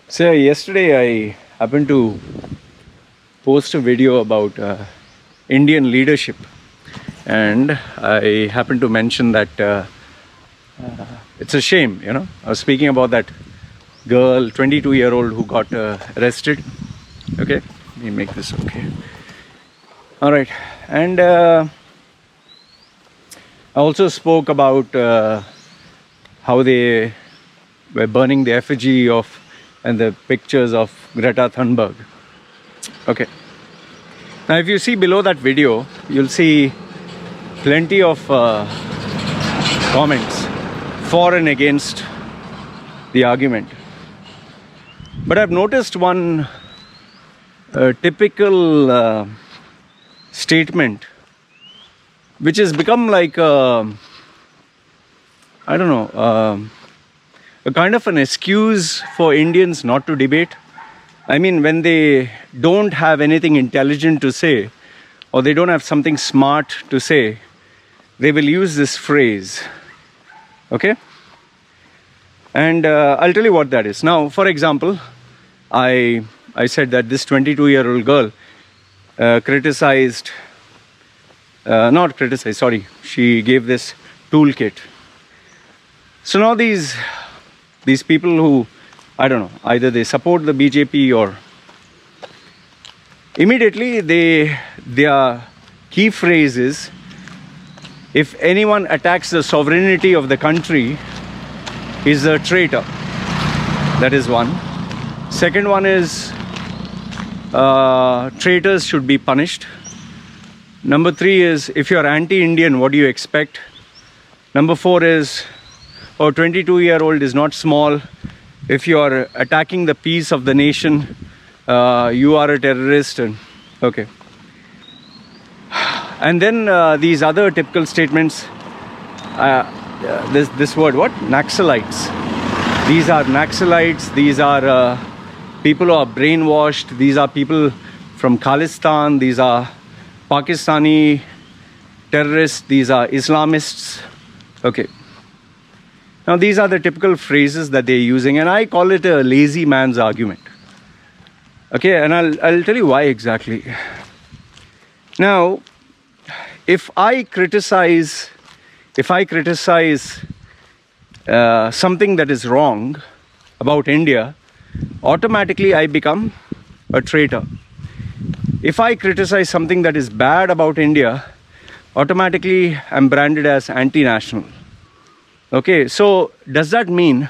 So yesterday I happened to post a video about Indian leadership, and I happened to mention that it's a shame. I was speaking about that girl, 22-year-old, who got arrested. Okay, let me make this okay. All right, and I also spoke about how they were burning the effigy of and the pictures of Greta Thunberg. Okay. Now, if you see below that video, you'll see plenty of comments for and against the argument. But I've noticed one typical statement which has become like a kind of an excuse for Indians not to debate. I mean, when they don't have anything intelligent to say, or they don't have something smart to say, they will use this phrase. Okay? And I'll tell you what that is. Now, for example, I said that this 22-year-old girl she gave this toolkit. So now these people who, I don't know, either they support the BJP or immediately their key phrase is, if anyone attacks the sovereignty of the country, he's a traitor. That is one. Second one is traitors should be punished. Number 3 is, if you're anti-Indian, what do you expect? Number 4 is, 22-year-old is not small. If you are attacking the peace of the nation, you are a terrorist. Okay. And then these other typical statements, this word, what? Naxalites. These are Naxalites. These are people who are brainwashed. These are people from Khalistan. These are Pakistani terrorists. These are Islamists. Okay. Now, these are the typical phrases that they're using, and I call it a lazy man's argument. Okay, and I'll tell you why exactly. Now, if I criticize something that is wrong about India, automatically I become a traitor. If I criticize something that is bad about India, automatically I'm branded as anti-national. Okay, so does that mean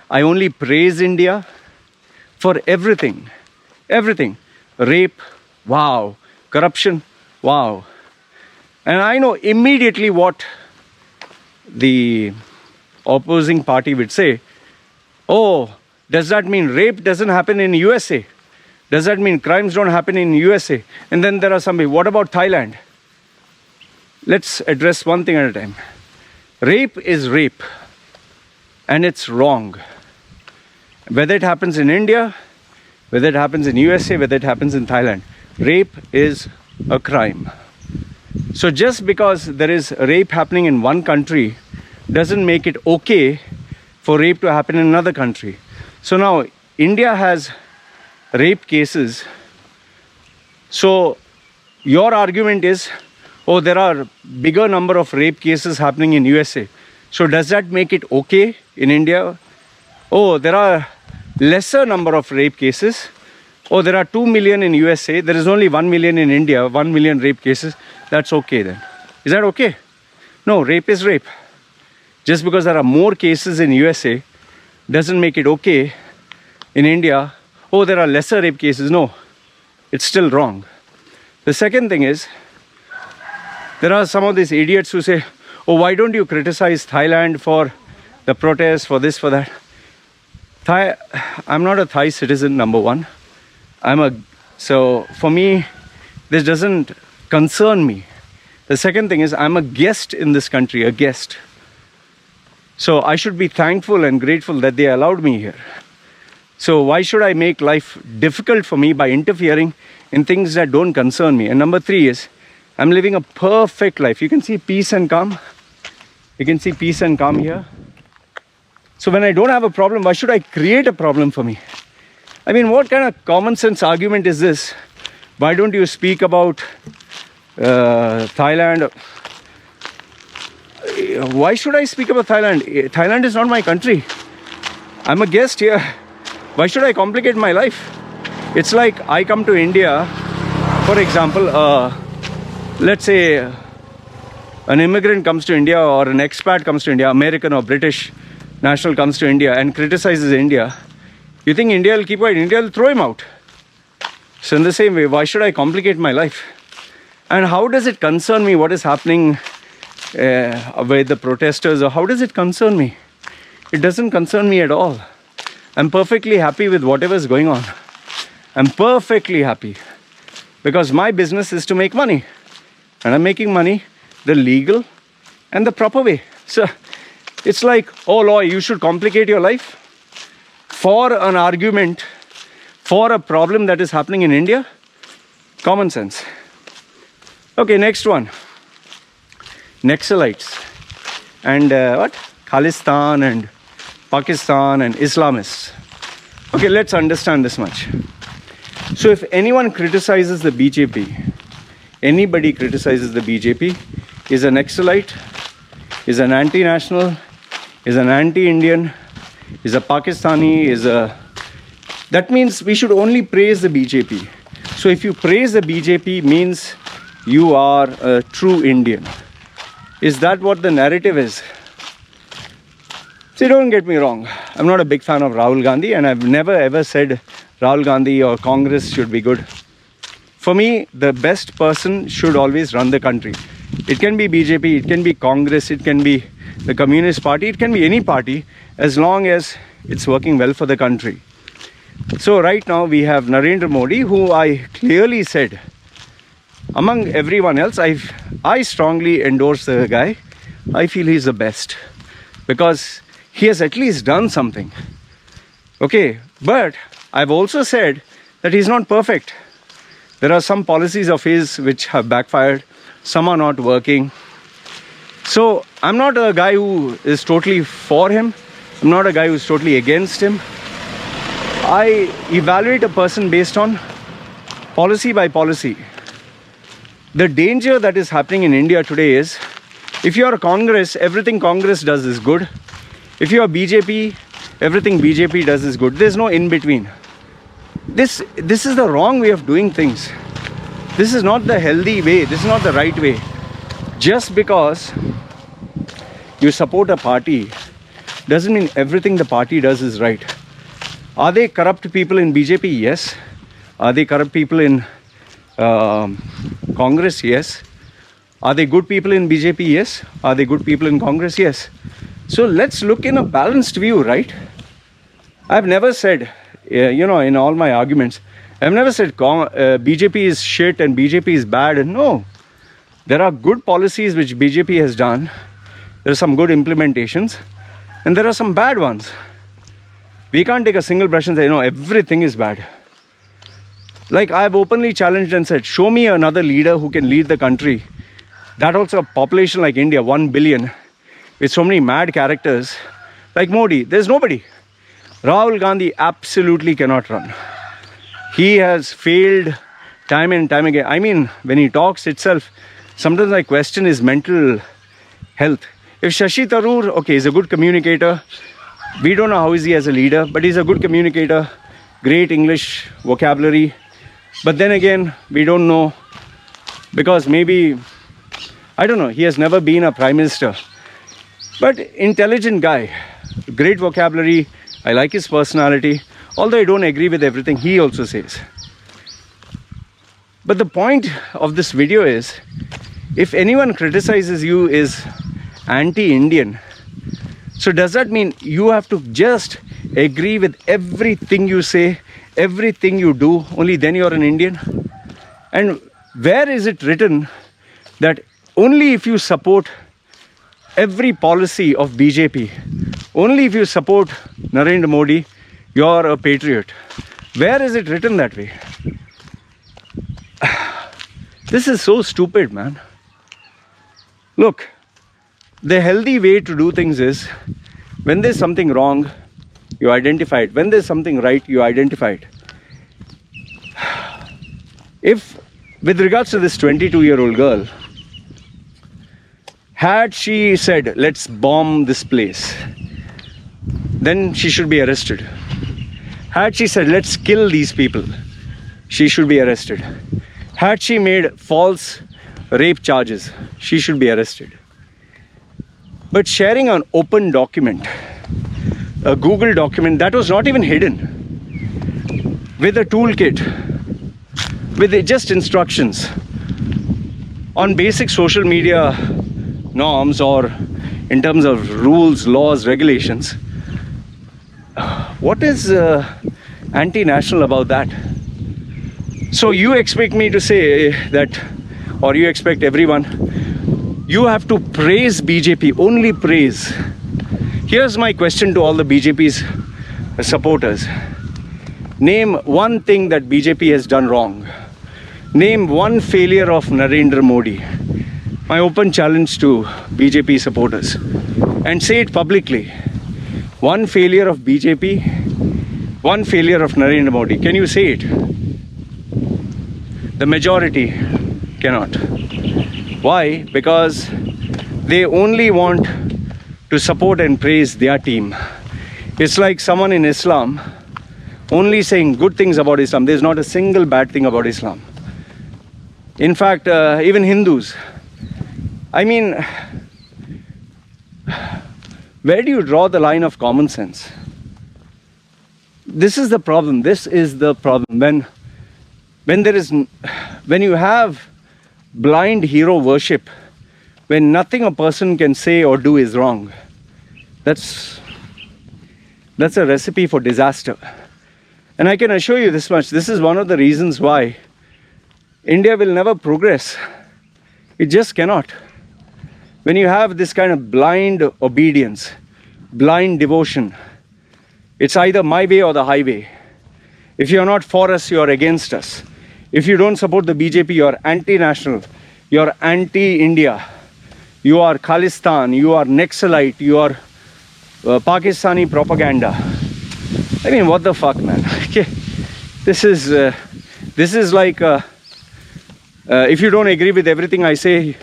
I only praise India for everything? Everything. Rape, wow. Corruption, wow. And I know immediately what the opposing party would say. Oh, does that mean rape doesn't happen in USA? Does that mean crimes don't happen in USA? And then there are some, what about Thailand? Let's address one thing at a time. Rape is rape, and it's wrong. Whether it happens in India, whether it happens in USA, whether it happens in Thailand, rape is a crime. So just because there is rape happening in one country doesn't make it okay for rape to happen in another country. So now India has rape cases. So your argument is, oh, there are bigger number of rape cases happening in USA. So does that make it okay in India? Oh, there are lesser number of rape cases. Oh, there are 2 million in USA. There is only 1 million in India, 1 million rape cases. That's okay then. Is that okay? No, rape is rape. Just because there are more cases in USA doesn't make it okay in India. Oh, there are lesser rape cases. No, it's still wrong. The second thing is, there are some of these idiots who say, oh, why don't you criticize Thailand for the protests, for this, for that? I'm not a Thai citizen, number one. So for me, this doesn't concern me. The second thing is, I'm a guest in this country, a guest. So I should be thankful and grateful that they allowed me here. So why should I make life difficult for me by interfering in things that don't concern me? And number 3 is, I'm living a perfect life. You can see peace and calm. You can see peace and calm here. So when I don't have a problem, why should I create a problem for me? I mean, what kind of common sense argument is this? Why don't you speak about Thailand? Why should I speak about Thailand? Thailand is not my country. I'm a guest here. Why should I complicate my life? It's like I come to India, for example, let's say an immigrant comes to India or an expat comes to India, American or British national comes to India and criticizes India. You think India will keep quiet? India will throw him out. So in the same way, why should I complicate my life? And how does it concern me what is happening with the protesters, or how does it concern me? It doesn't concern me at all. I'm perfectly happy with whatever is going on. I'm perfectly happy because my business is to make money, and I'm making money the legal and the proper way. So it's like, oh law, you should complicate your life for an argument for a problem that is happening in India. Common sense. Okay, next one. Naxalites and what? Khalistan and Pakistan and Islamists. Okay, let's understand this much. So if anyone criticizes the BJP, anybody criticizes the BJP, is an Naxalite, is an anti-national, is an anti-Indian, is a Pakistani, is a... That means we should only praise the BJP. So if you praise the BJP means you are a true Indian. Is that what the narrative is? See, don't get me wrong. I'm not a big fan of Rahul Gandhi, and I've never ever said Rahul Gandhi or Congress should be good. For me, the best person should always run the country. It can be BJP, it can be Congress, it can be the Communist Party, it can be any party, as long as it's working well for the country. So right now we have Narendra Modi, who I clearly said, among everyone else, I strongly endorse the guy. I feel he's the best because he has at least done something. Okay, but I've also said that he's not perfect. There are some policies of his which have backfired. Some are not working. So I'm not a guy who is totally for him. I'm not a guy who's totally against him. I evaluate a person based on policy by policy. The danger that is happening in India today is, if you are Congress, everything Congress does is good. If you are BJP, everything BJP does is good. There's no in between. This is the wrong way of doing things. This is not the healthy way. This is not the right way. Just because you support a party doesn't mean everything the party does is right. Are they corrupt people in BJP? Yes. Are they corrupt people in Congress? Yes. Are they good people in BJP? Yes. Are they good people in Congress? Yes. So let's look in a balanced view, right? I've never said, in all my arguments, I've never said BJP is shit and BJP is bad. No. There are good policies which BJP has done. There are some good implementations. And there are some bad ones. We can't take a single brush and say, everything is bad. Like I've openly challenged and said, show me another leader who can lead the country. That also a population like India, 1 billion, with so many mad characters like Modi. There's nobody. Rahul Gandhi absolutely cannot run. He has failed time and time again. I mean, when he talks itself, sometimes I question his mental health. If Shashi Tharoor, okay, he's a good communicator. We don't know how is he as a leader, but he's a good communicator. Great English vocabulary. But then again, we don't know, because maybe, I don't know, he has never been a prime minister. But intelligent guy, great vocabulary. I like his personality. Although I don't agree with everything he also says. But the point of this video is, if anyone criticizes you is anti-Indian, so does that mean you have to just agree with everything you say, everything you do, only then you're an Indian? And where is it written that only if you support every policy of BJP, only if you support Narendra Modi, you're a patriot? Where is it written that way? This is so stupid, man. Look, the healthy way to do things is, when there's something wrong, You identify it. When there's something right, you identify it. If, with regards to this 22-year-old girl, had she said, let's bomb this place, then she should be arrested. Had she said, let's kill these people, she should be arrested. Had she made false rape charges, she should be arrested. But sharing an open document, a Google document that was not even hidden, with a toolkit, with just instructions on basic social media norms or in terms of rules, laws, regulations, what is anti-national about that? So you expect me to say that, or you expect everyone, you have to praise BJP, only praise. Here's my question to all the BJP's supporters. Name one thing that BJP has done wrong. Name one failure of Narendra Modi. My open challenge to BJP supporters. And say it publicly. One failure of BJP, one failure of Narendra Modi. Can you say it? The majority cannot. Why? Because they only want to support and praise their team. It's like someone in Islam only saying good things about Islam. There's not a single bad thing about Islam. In fact, even Hindus. I mean, where do you draw the line of common sense? This is the problem. This is the problem. When you have blind hero worship, when nothing a person can say or do is wrong, that's a recipe for disaster. And I can assure you this much, this is one of the reasons why India will never progress. It just cannot. When you have this kind of blind obedience, blind devotion, it's either my way or the highway. If you're not for us, you're against us. If you don't support the BJP, you're anti-national, you're anti-India, you are Khalistan, you are Naxalite, you are Pakistani propaganda. I mean, what the fuck, man? This is like, if you don't agree with everything I say,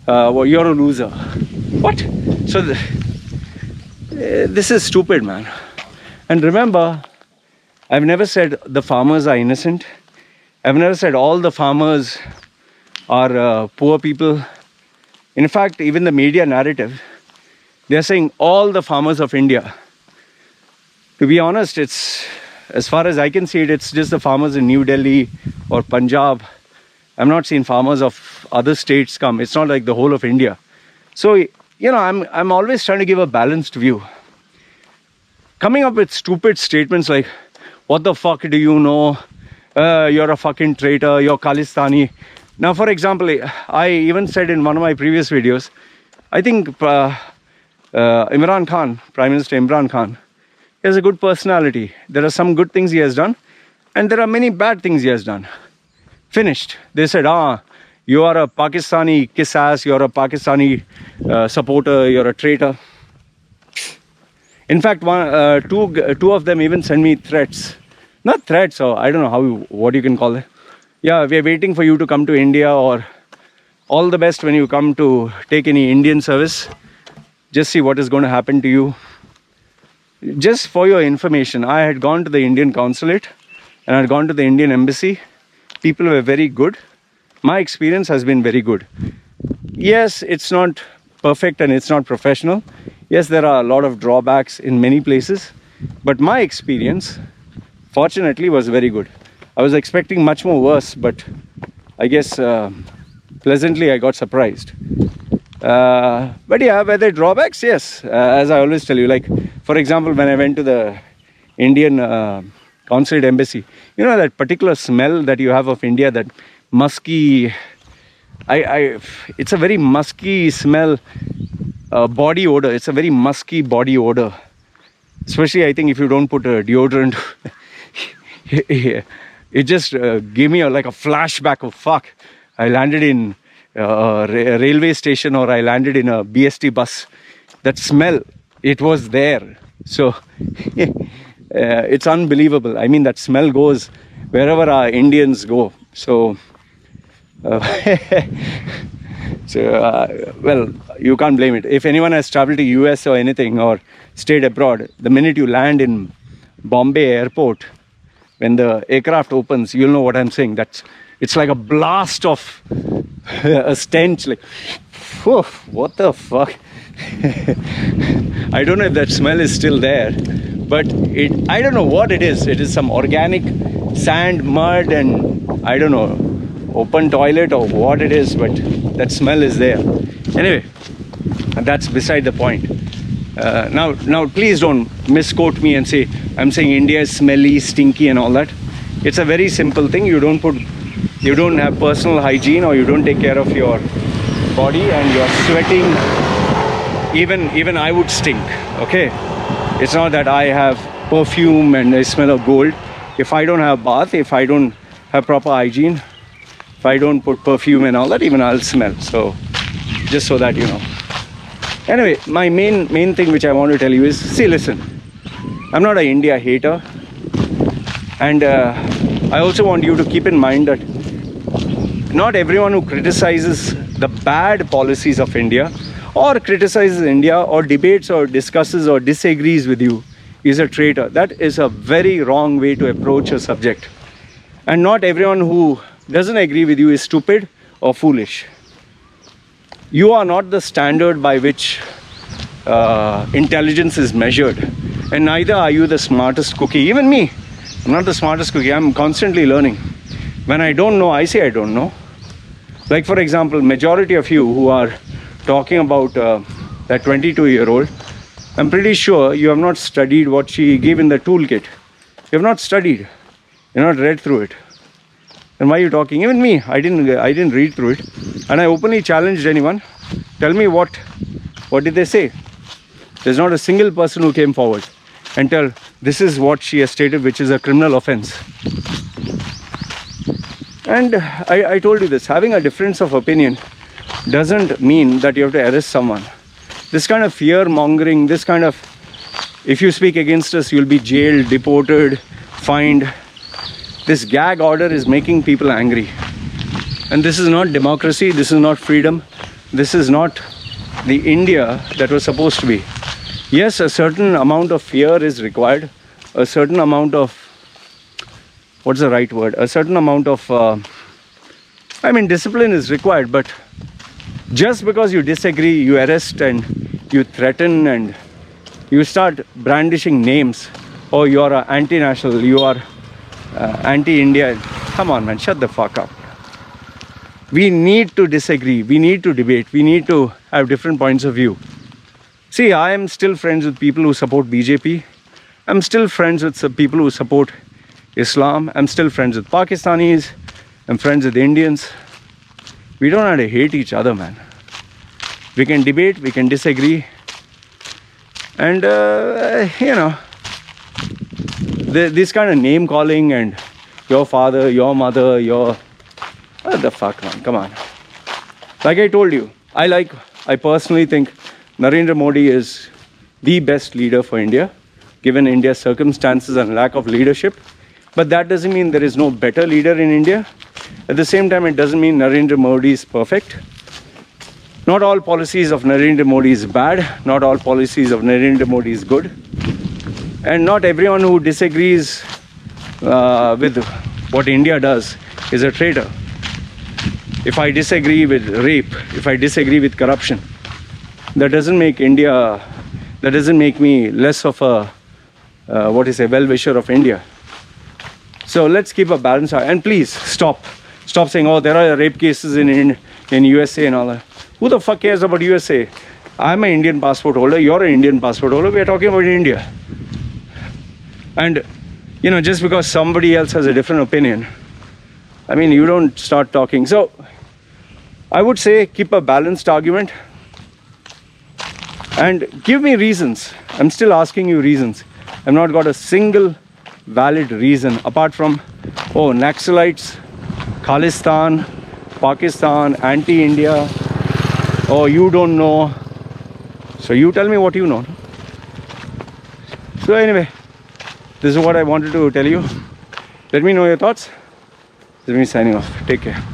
well, you're a loser. What? So this is stupid, man. And remember, I've never said the farmers are innocent. I've never said all the farmers are poor people. In fact, even the media narrative, they're saying all the farmers of India. To be honest, it's, as far as I can see it, it's just the farmers in New Delhi or Punjab. I'm not seeing farmers of other states come. It's not like the whole of India. So, you know, I'm always trying to give a balanced view. Coming up with stupid statements like, what the fuck do you know? You're a fucking traitor, you're Khalistani. Now, for example, I even said in one of my previous videos, I think Imran Khan, Prime Minister Imran Khan, he has a good personality. There are some good things he has done, and there are many bad things he has done. Finished. They said, you are a Pakistani kiss ass, you're a Pakistani supporter, you're a traitor. In fact, two of them even sent me threats. Not threats, or I don't know what you can call it. Yeah, we are waiting for you to come to India, or all the best when you come to take any Indian service. Just see what is going to happen to you. Just for your information, I had gone to the Indian consulate and I had gone to the Indian embassy. People were very good. My experience has been very good. Yes, it's not perfect and it's not professional. Yes, there are a lot of drawbacks in many places. But my experience, fortunately, was very good. I was expecting much more worse, but I guess pleasantly I got surprised. But yeah, were there drawbacks? Yes. As I always tell you, like, for example, when I went to the Indian consulate embassy, you know that particular smell that you have of India, that musky, it's a very musky smell, body odor. It's a very musky body odor. Especially, I think, if you don't put a deodorant, it just gave me like a flashback of fuck. I landed in a railway station, or I landed in a BST bus. That smell, it was there. So it's unbelievable. I mean, that smell goes wherever our Indians go. So, well, you can't blame it. If anyone has traveled to US or anything or stayed abroad, the minute you land in Bombay airport, when the aircraft opens, you'll know what I'm saying. It's like a blast of a stench. Like, whew, what the fuck? I don't know if that smell is still there, but I don't know what it is. It is some organic sand, mud, and I don't know, open toilet or what it is, but that smell is there. Anyway, that's beside the point. Now, please don't misquote me and say I'm saying India is smelly, stinky, and all that. It's a very simple thing. You don't have personal hygiene, or you don't take care of your body, and you're sweating. Even I would stink. Okay, it's not that I have perfume and I smell of gold. If I don't have bath, if I don't have proper hygiene, if I don't put perfume and all that, even I'll smell. So just so that you know. Anyway, my main thing which I want to tell you is, see, listen, I'm not an India hater, and I also want you to keep in mind that not everyone who criticizes the bad policies of India, or criticizes India, or debates or discusses or disagrees with you, is a traitor. That is a very wrong way to approach a subject. And not everyone who doesn't agree with you is stupid or foolish. You are not the standard by which intelligence is measured, and neither are you the smartest cookie. Even me, I'm not the smartest cookie. I'm constantly learning. When I don't know, I say I don't know. Like, for example, majority of you who are talking about that 22-year-old, I'm pretty sure you have not studied what she gave in the toolkit. You have not studied. You've not read through it. And why are you talking? Even me, I didn't read through it. And I openly challenged anyone. Tell me what did they say? There's not a single person who came forward and tell this is what she has stated, which is a criminal offense. And I told you this, having a difference of opinion doesn't mean that you have to arrest someone. This kind of fear mongering, this kind of, if you speak against us, you'll be jailed, deported, fined. This gag order is making people angry. And this is not democracy, this is not freedom, this is not the India that was supposed to be. Yes, a certain amount of fear is required, a certain amount of, what's the right word? A certain amount of, discipline is required, but just because you disagree, you arrest and you threaten and you start brandishing names, oh, you're anti-national, you are anti-India. Come on, man, shut the fuck up. We need to disagree, we need to debate, we need to have different points of view. See, I am still friends with people who support BJP. I'm still friends with some people who support Islam. I'm still friends with Pakistanis. I'm friends with Indians. We don't have to hate each other, man. We can debate, we can disagree. And, this kind of name calling and your father, your mother, your... What the fuck, man? Come on. Like I told you, I personally think Narendra Modi is the best leader for India, given India's circumstances and lack of leadership. But that doesn't mean there is no better leader in India. At the same time, it doesn't mean Narendra Modi is perfect. Not all policies of Narendra Modi is bad. Not all policies of Narendra Modi is good. And not everyone who disagrees with what India does is a traitor. If I disagree with rape, if I disagree with corruption, that doesn't make me less of a, well-wisher of India. So let's keep a balance. And please stop saying, oh, there are rape cases in USA and all that. Who the fuck cares about USA? I'm an Indian passport holder, you're an Indian passport holder, we're talking about India. And, just because somebody else has a different opinion, you don't start talking. So, I would say keep a balanced argument and give me reasons. I'm still asking you reasons. I've not got a single valid reason apart from, oh, Naxalites, Khalistan, Pakistan, anti-India, oh, you don't know. So you tell me what you know. So anyway, this is what I wanted to tell you. Let me know your thoughts. This is me signing off. Take care.